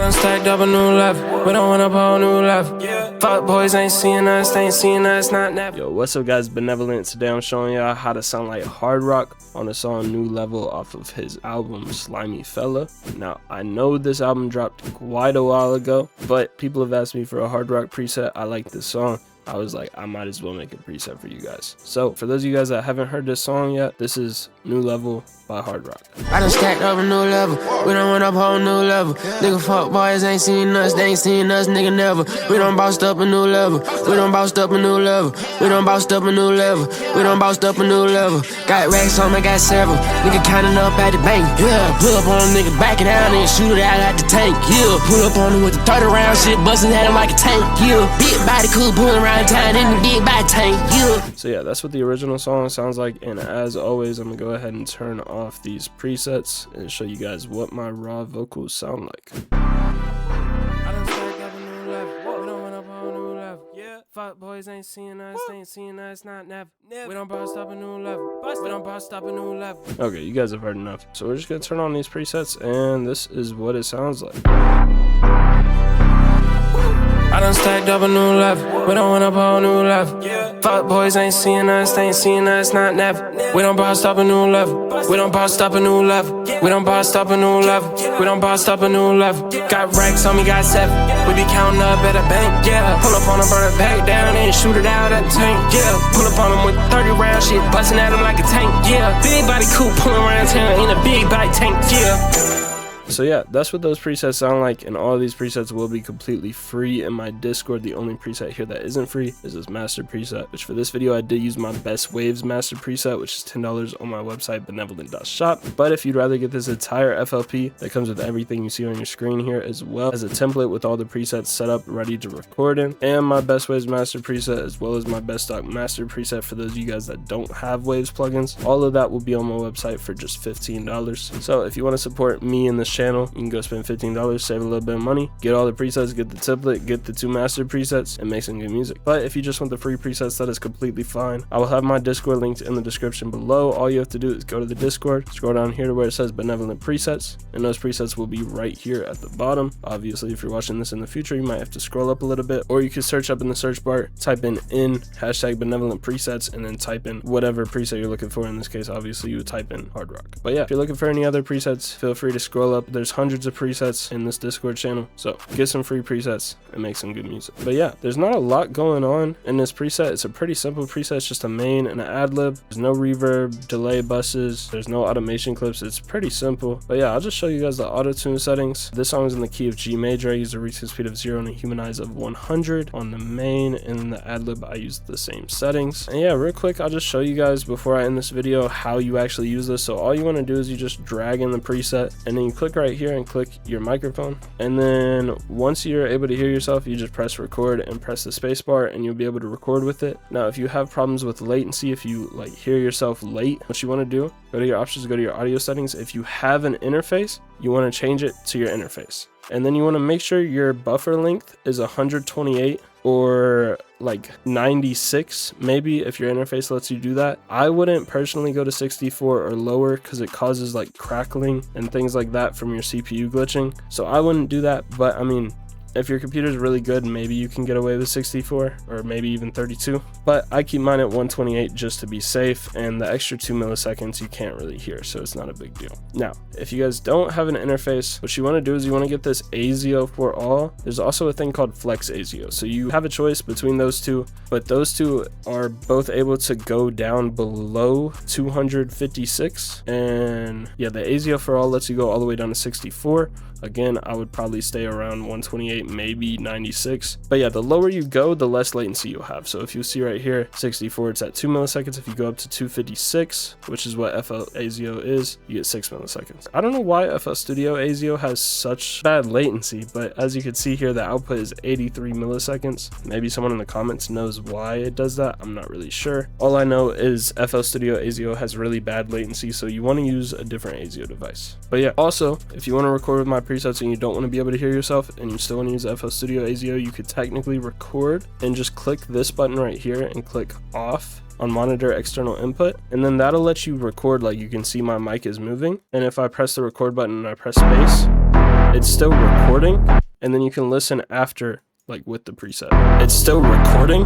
done stacked up a new level. We don't want up a whole new level. Fuck boys ain't seeing us, they ain't seeing us, not never. Yo, what's up guys, Benevolent. Today I'm showing y'all how to sound like Hard Rock on the song New Level off of his album Slimyfella. Now, I know this album dropped quite a while ago, but people have asked me for a Hard Rock preset. I like this song. I was like, I might as well make a preset for you guys. So for those of you guys that haven't heard this song yet, this is New Level by Hard Rock. I done stacked up a new level. We done went up a whole new level. Nigga fuck boys ain't seen us, they ain't seen us, nigga never. We done bossed up a new level. We done bossed up a new level. We done bossed up a new level. We done bossed up a new level. Got racks on me, got several. Nigga counting up at the bank. Yeah, pull up on a nigga, back it down and shoot it out at the tank. Yeah, pull up on him with the 30 round shit, busting at him like a tank. Yeah, big body cool, pulling around town in the big body tank. Yeah. So yeah, that's what the original song sounds like. And as always, I'm gonna go ahead and turn off these presets and show you guys what my raw vocals sound like. Fuck boys ain't seeing us, they ain't seeing us, not never. We don't bust up a new level. We don't bust up a new level. Okay, you guys have heard enough. So we're just gonna turn on these presets and this is what it sounds like. I done stacked up a new level. We don't want up a whole new level. Fuck boys ain't seeing us, they ain't seeing us, not never. We don't bust up a new level. We don't bust up a new level. We don't bust up a new level. We don't bust up a new level. Got racks on me, got 7. We be counting up at a bank, yeah. Pull up on him, burn it back down and shoot it out at the tank, yeah. Pull up on him with 30 round shit, busting at him like a tank, yeah. Big body coupe pulling around town in a big body tank, yeah. So yeah, that's what those presets sound like, and all of these presets will be completely free in my Discord. The only preset here that isn't free is this master preset, which for this video I did use my Best Waves master preset, which is $10 on my website benevolent.shop. But if you'd rather get this entire FLP that comes with everything you see on your screen here, as well as a template with all the presets set up ready to record in, and my Best Waves master preset, as well as my Best Stock master preset for those of you guys that don't have Waves plugins, all of that will be on my website for just $15. So if you want to support me in this channel, you can go spend $15, save a little bit of money, get all the presets, get the template, get the 2 master presets, and make some good music. But if you just want the free presets, that is completely fine. I will have my Discord linked in the description below. All you have to do is go to the Discord, scroll down here to where it says Benevolent Presets, and those presets will be right here at the bottom. Obviously, if you're watching this in the future, you might have to scroll up a little bit, or you can search up in the search bar, type in hashtag Benevolent Presets, and then type in whatever preset you're looking for. In this case, obviously, you would type in Hard Rock. But yeah, if you're looking for any other presets, feel free to scroll up. There's hundreds of presets in this Discord channel, so get some free presets and make some good music. But yeah, there's not a lot going on in this preset. It's a pretty simple preset. It's just a main and an ad-lib. There's no reverb, delay buses, there's no automation clips. It's pretty simple. But yeah, I'll just show you guys the auto-tune settings. This song is in the key of G major. I use a retune speed of 0 and a humanize of 100 on the main, and in the ad-lib I use the same settings. And yeah, real quick, I'll just show you guys before I end this video how you actually use this. So all you want to do is you just drag in the preset, and then you click right here and click your microphone, and then once you're able to hear yourself, you just press record and press the space bar, and you'll be able to record with it. Now if you have problems with latency, if you like hear yourself late, what you want to do, go to your options, go to your audio settings. If you have an interface, you want to change it to your interface, and then you want to make sure your buffer length is 128 or like 96 maybe, if your interface lets you do that. I wouldn't personally go to 64 or lower because it causes like crackling and things like that from your CPU glitching, so I wouldn't do that. But I mean, if your computer is really good, maybe you can get away with 64 or maybe even 32, but I keep mine at 128 just to be safe, and the extra 2 milliseconds you can't really hear, so it's not a big deal. Now, if you guys don't have an interface, what you want to do is you want to get this ASIO for all. There's also a thing called Flex ASIO, so you have a choice between those two, but those two are both able to go down below 256, and yeah, the ASIO for all lets you go all the way down to 64. Again, I would probably stay around 128, maybe 96. But yeah, the lower you go, the less latency you'll have. So if you see right here, 64, it's at 2 milliseconds. If you go up to 256, which is what FL ASIO is, you get 6 milliseconds. I don't know why FL Studio ASIO has such bad latency, but as you can see here, the output is 83 milliseconds. Maybe someone in the comments knows why it does that. I'm not really sure. All I know is FL Studio ASIO has really bad latency, so you want to use a different ASIO device. But yeah, also, if you want to record with my presets and you don't want to be able to hear yourself and you still want to use FL Studio ASIO, you could technically record and just click this button right here and click off on monitor external input, and then that'll let you record. Like, you can see my mic is moving, and if I press the record button and I press space, it's still recording, and then you can listen after, like with the preset. It's still recording.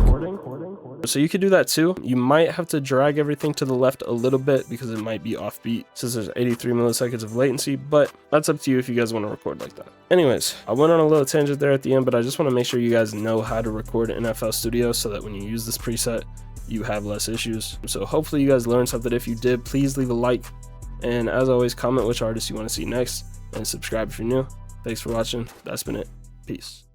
So you could do that too. You might have to drag everything to the left a little bit because it might be offbeat since there's 83 milliseconds of latency, but that's up to you if you guys want to record like that. Anyways, I went on a little tangent there at the end, but I just want to make sure you guys know how to record in FL Studio so that when you use this preset, you have less issues. So hopefully you guys learned something. If you did, please leave a like. And as always, comment which artist you want to see next and subscribe if you're new. Thanks for watching. That's been it. Peace.